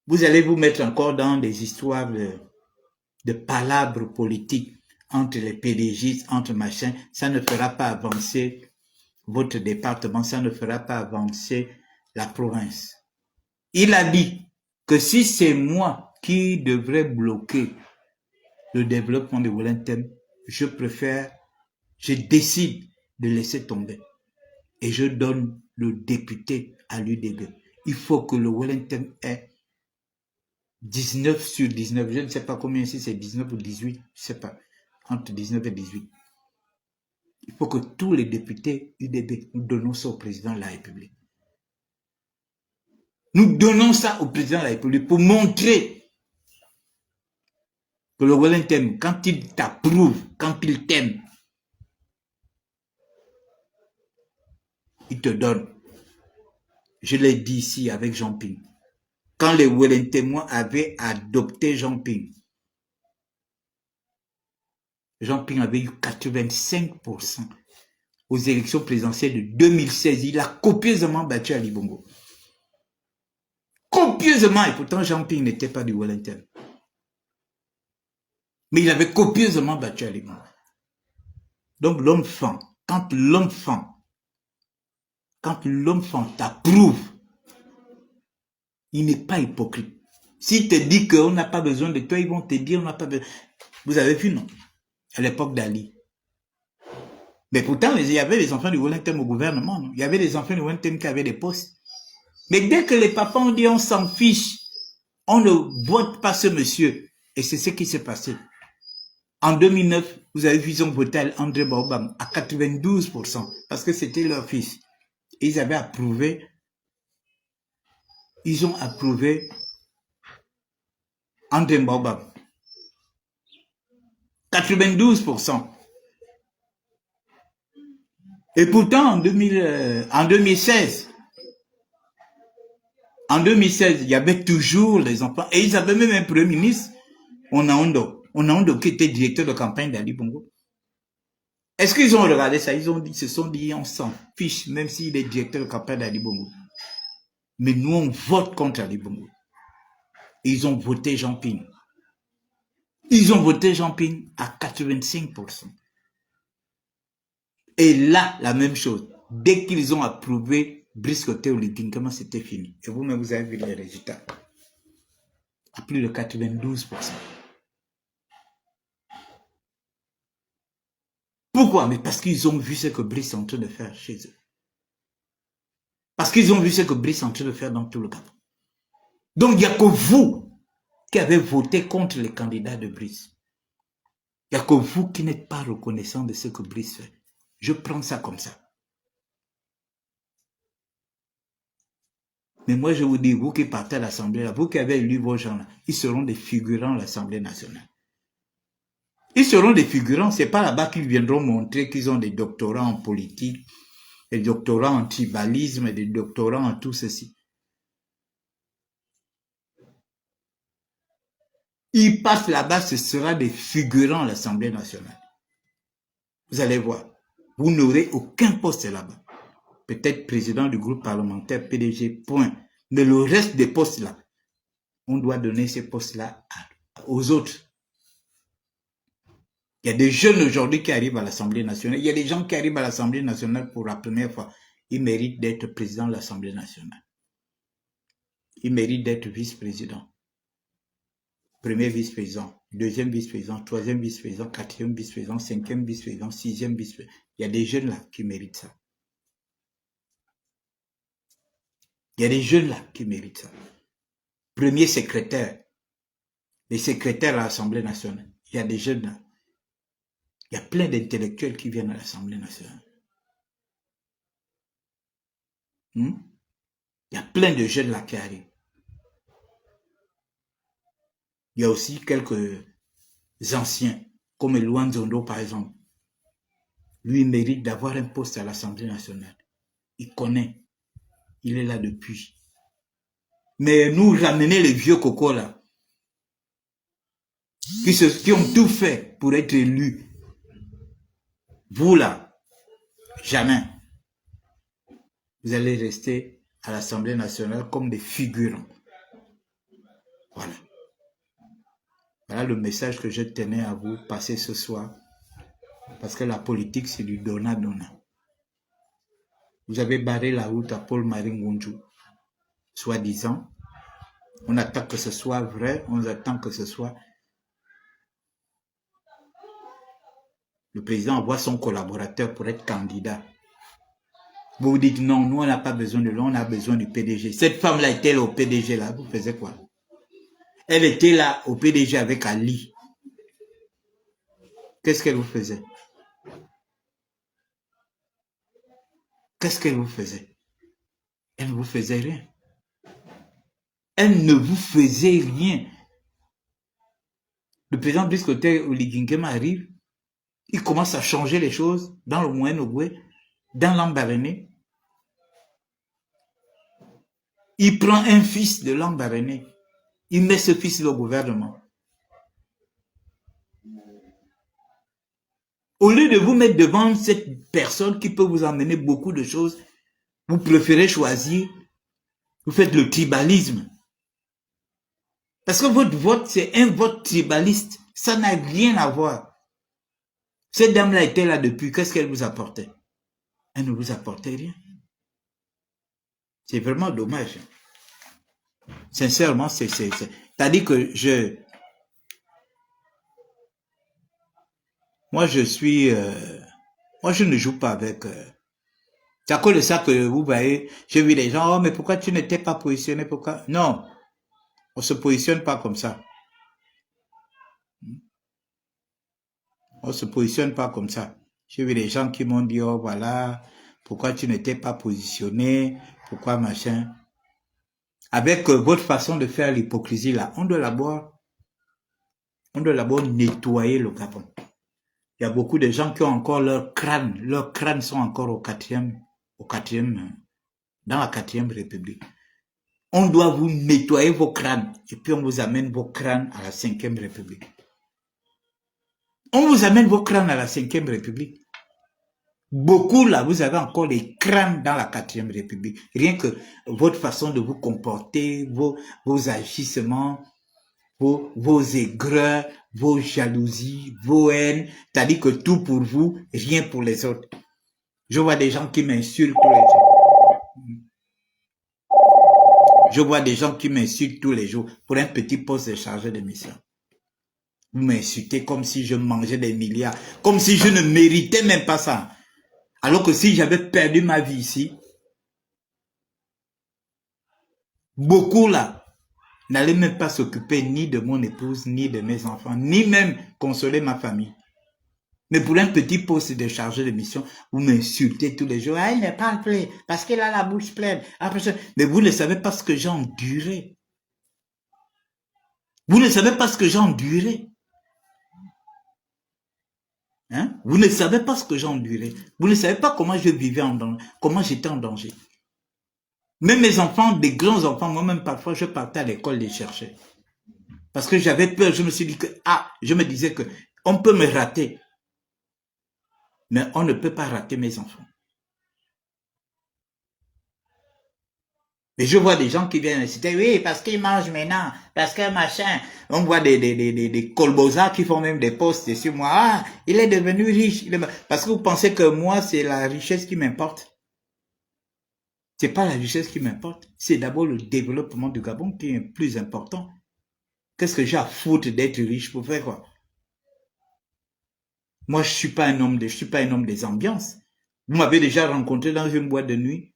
vous allez vous mettre encore dans des histoires de palabres politiques entre les PDG, entre machins. Ça ne fera pas avancer votre département, ça ne fera pas avancer la province. Il a dit que si c'est moi qui devrais bloquer le développement de Wellington, je décide de laisser tomber. Et je donne le député à l'UDB. Il faut que le Wellington ait 19 sur 19. Je ne sais pas combien, si c'est 19 ou 18, je ne sais pas. Entre 19 et 18. Il faut que tous les députés UDB, nous donnons ça au président de la République. Nous donnons ça au président de la République pour montrer que le Wellington, quand il t'approuve, quand il t'aime, il te donne. Je l'ai dit ici avec Jean Ping. Quand les Wellingtonois avaient adopté Jean Ping avait eu 85% aux élections présidentielles de 2016. Il a copieusement battu Ali Bongo. Copieusement, et pourtant Jean Ping n'était pas du Wellington. Mais il avait copieusement battu Ali Bongo. Donc l'homme fan, quand l'homme fan t'approuve, il n'est pas hypocrite. S'il te dit qu'on n'a pas besoin de toi, ils vont te dire on n'a pas besoin. Vous avez vu, non? À l'époque d'Ali. Mais pourtant, il y avait des enfants du Wellington au gouvernement. Non? Il y avait des enfants du Wellington qui avaient des postes. Mais dès que les papas ont dit on s'en fiche, on ne vote pas ce monsieur. Et c'est ce qui s'est passé. En 2009, vous avez vu, ils ont voté André Baobam à 92%, parce que c'était leur fils. Et ils avaient approuvé, ils ont approuvé André Baobam. 92%. Et pourtant, en 2016, il y avait toujours les enfants. Et ils avaient même un premier ministre, Onaondo, qui était directeur de campagne d'Ali Bongo. Est-ce qu'ils ont regardé ça? Ils se sont dit, on s'en fiche, même s'il est directeur de campagne d'Ali Bongo. Mais nous, on vote contre Ali Bongo. Et ils ont voté Jean Ping. Ils ont voté Jean Ping à 85%. Et là, la même chose. Dès qu'ils ont approuvé Brice Oligui Nguema, c'était fini. Et vous-même, vous avez vu les résultats. À plus de 92%. Pourquoi? Mais parce qu'ils ont vu ce que Brice est en train de faire chez eux. Parce qu'ils ont vu ce que Brice est en train de faire dans tout le Gabon. Donc, il n'y a que vous qui avez voté contre les candidats de Brice. Il n'y a que vous qui n'êtes pas reconnaissant de ce que Brice fait. Je prends ça comme ça. Mais moi, je vous dis, vous qui partez à l'Assemblée, vous qui avez élu vos gens là, ils seront des figurants à l'Assemblée nationale. Ils seront des figurants. C'est pas là-bas qu'ils viendront montrer qu'ils ont des doctorats en politique, des doctorats en tribalisme, des doctorats en tout ceci. Ils passent là-bas, ce sera des figurants à l'Assemblée nationale. Vous allez voir. Vous n'aurez aucun poste là-bas. Peut-être président du groupe parlementaire, PDG, point. Mais le reste des postes là, on doit donner ces postes-là aux autres. Il y a des jeunes aujourd'hui qui arrivent à l'Assemblée nationale. Il y a des gens qui arrivent à l'Assemblée nationale pour la première fois. Ils méritent d'être président de l'Assemblée nationale. Ils méritent d'être vice-président. Premier vice-président, deuxième vice-président, troisième vice-président, quatrième vice-président, cinquième vice-président, sixième vice-président. Il y a des jeunes là qui méritent ça. Il y a des jeunes là qui méritent ça. Premier secrétaire, les secrétaires à l'Assemblée nationale. Il y a des jeunes là. Il y a plein d'intellectuels qui viennent à l'Assemblée nationale. Il y a plein de jeunes là qui arrivent. Il y a aussi quelques anciens, comme Luan Zondo par exemple. Lui, il mérite d'avoir un poste à l'Assemblée nationale. Il connaît. Il est là depuis. Mais nous ramener les vieux cocos là, qui ont tout fait pour être élus. Vous là, jamais. Vous allez rester à l'Assemblée nationale comme des figurants. Voilà. Voilà le message que je tenais à vous passer ce soir. Parce que la politique, c'est du donnant-donnant. Vous avez barré la route à Paul-Marie Ngunju, soi-disant. On attend que ce soit vrai, on attend que ce soit... Le président envoie son collaborateur pour être candidat. Vous vous dites non, nous on n'a pas besoin de lui, on a besoin du PDG. Cette femme-là était là au PDG, là, vous faisiez quoi? Elle était là au PDG avec Ali. Qu'est-ce qu'elle vous faisait? Qu'est-ce qu'elle vous faisait? Elle ne vous faisait rien. Elle ne vous faisait rien. Le président Brice Côté Oligingema arrive, il commence à changer les choses dans le Moyen-Ogooué, dans l'Ambaréné. Il prend un fils de l'Ambaréné. Il met ce fils au gouvernement. Au lieu de vous mettre devant cette personne qui peut vous amener beaucoup de choses, vous préférez choisir, vous faites le tribalisme. Parce que votre vote, c'est un vote tribaliste. Ça n'a rien à voir. Cette dame-là était là depuis. Qu'est-ce qu'elle vous apportait? Elle ne vous apportait rien. C'est vraiment dommage. Sincèrement, c'est-à-dire que moi, je ne joue pas avec... c'est à cause de ça que vous voyez, j'ai vu des gens, oh, mais pourquoi tu n'étais pas positionné? Pourquoi? Non, on se positionne pas comme ça. On se positionne pas comme ça. J'ai vu des gens qui m'ont dit, oh voilà, pourquoi tu n'étais pas positionné? Pourquoi machin? Avec votre façon de faire l'hypocrisie là, on doit d'abord nettoyer le Gabon. Il y a beaucoup de gens qui ont encore leurs crânes sont encore dans la 4e République. On doit vous nettoyer vos crânes et puis on vous amène vos crânes à la 5e République. On vous amène vos crânes à la 5e République. Beaucoup là, vous avez encore les crânes dans la 4e République. Rien que votre façon de vous comporter, vos agissements, vos aigreurs, vos jalousies, vos haines, c'est-à-dire que tout pour vous, rien pour les autres. Je vois des gens qui m'insultent tous les jours. Je vois des gens qui m'insultent tous les jours pour un petit poste de chargé de mission. Vous m'insultez comme si je mangeais des milliards, comme si je ne méritais même pas ça. Alors que si j'avais perdu ma vie ici, beaucoup là n'allaient même pas s'occuper ni de mon épouse, ni de mes enfants, ni même consoler ma famille. Mais pour un petit poste de chargé de mission, vous m'insultez tous les jours. Ah, il ne parle plus parce qu'il a la bouche pleine. Mais vous ne savez pas ce que j'ai enduré. Vous ne savez pas ce que j'ai enduré. Hein? Vous ne savez pas ce que j'ai enduré. Vous ne savez pas comment je vivais en danger, comment j'étais en danger. Même mes enfants, des grands enfants, moi-même parfois, je partais à l'école les chercher. Parce que j'avais peur, je me suis dit que, je me disais que on peut me rater. Mais on ne peut pas rater mes enfants. Et je vois des gens qui viennent citer, oui, parce qu'ils mangent maintenant, parce que machin. On voit des colbosas qui font même des posts sur moi. Ah, il est devenu riche. Parce que vous pensez que moi, c'est la richesse qui m'importe. C'est pas la richesse qui m'importe. C'est d'abord le développement du Gabon qui est plus important. Qu'est-ce que j'ai à foutre d'être riche pour faire quoi? Moi, je suis pas un homme des ambiances. Vous m'avez déjà rencontré dans une boîte de nuit.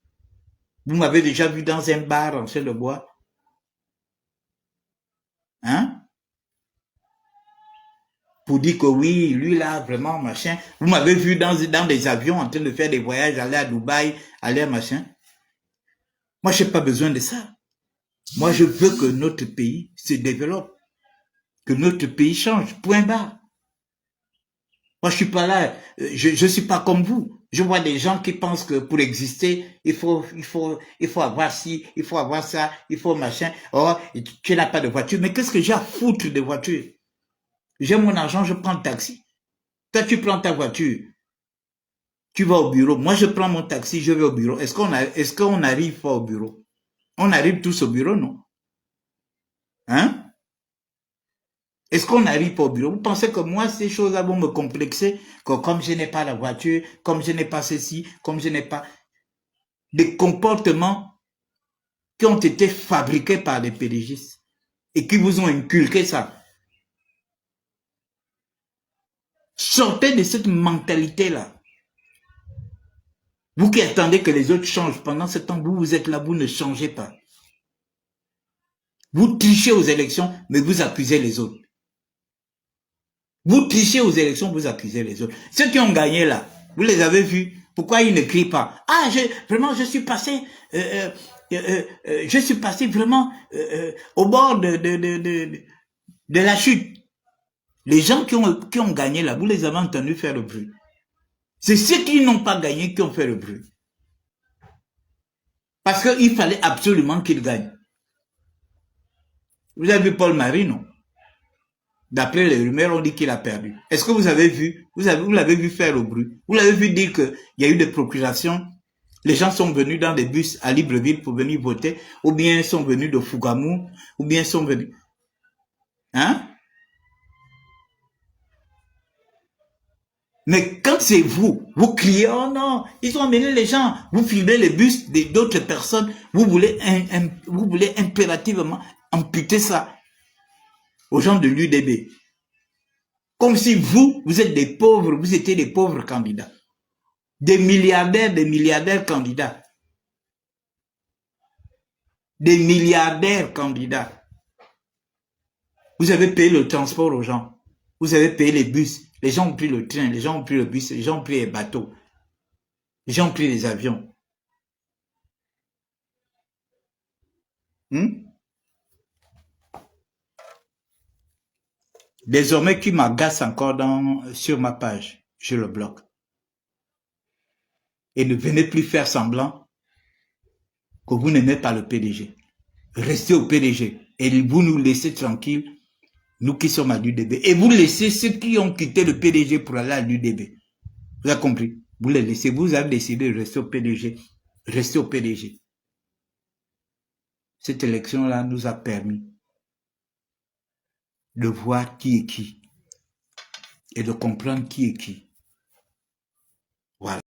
Vous m'avez déjà vu dans un bar en train de boire. Hein? Pour dire que oui, lui là, vraiment, machin. Vous m'avez vu dans des avions en train de faire des voyages, aller à Dubaï, aller à machin. Moi, j'ai pas besoin de ça. Moi, je veux que notre pays se développe. Que notre pays change. Point barre. Moi, je suis pas là. Je suis pas comme vous. Je vois des gens qui pensent que pour exister, il faut avoir ci, il faut avoir ça, il faut machin. Oh, tu n'as pas de voiture. Mais qu'est-ce que j'ai à foutre de voiture? J'ai mon argent, je prends le taxi. Toi, tu prends ta voiture. Tu vas au bureau. Moi, je prends mon taxi, je vais au bureau. Est-ce qu'on arrive pas au bureau? On arrive tous au bureau, non? Hein? Est-ce qu'on n'arrive pas au bureau? Vous pensez que moi, ces choses-là vont me complexer, que comme je n'ai pas la voiture, comme je n'ai pas ceci, comme je n'ai pas des comportements qui ont été fabriqués par les pédagogistes et qui vous ont inculqué ça. Sortez de cette mentalité-là. Vous qui attendez que les autres changent, pendant ce temps, vous êtes là, vous ne changez pas. Vous trichez aux élections, mais vous accusez les autres. Vous trichez aux élections, vous accusez les autres. Ceux qui ont gagné là, vous les avez vus. Pourquoi ils ne crient pas? Ah, vraiment, je suis passé vraiment au bord de la chute. Les gens qui ont gagné là, vous les avez entendus faire le bruit. C'est ceux qui n'ont pas gagné qui ont fait le bruit. Parce qu'il fallait absolument qu'ils gagnent. Vous avez vu Paul Marie, non? D'après les rumeurs, on dit qu'il a perdu. Est-ce que vous avez vu? Vous l'avez vu faire le bruit? Vous l'avez vu dire qu'il y a eu des procurations? Les gens sont venus dans des bus à Libreville pour venir voter, ou bien sont venus de Fougamou, ou bien sont venus... Hein? Mais quand c'est vous criez, oh non, ils ont amené les gens, vous filmez les bus d'autres personnes, vous voulez impérativement amputer ça aux gens de l'UDB. Comme si vous êtes des pauvres, vous étiez des pauvres candidats. Des milliardaires candidats. Des milliardaires candidats. Vous avez payé le transport aux gens. Vous avez payé les bus. Les gens ont pris le train, les gens ont pris le bus, les gens ont pris les bateaux. Les gens ont pris les avions. Désormais, qui m'agace encore sur ma page, je le bloque. Et ne venez plus faire semblant que vous n'aimez pas le PDG. Restez au PDG. Et vous nous laissez tranquilles, nous qui sommes à l'UDB. Et vous laissez ceux qui ont quitté le PDG pour aller à l'UDB. Vous avez compris? Vous les laissez. Vous avez décidé de rester au PDG. Restez au PDG. Cette élection-là nous a permis de voir qui est qui et de comprendre qui est qui. Voilà.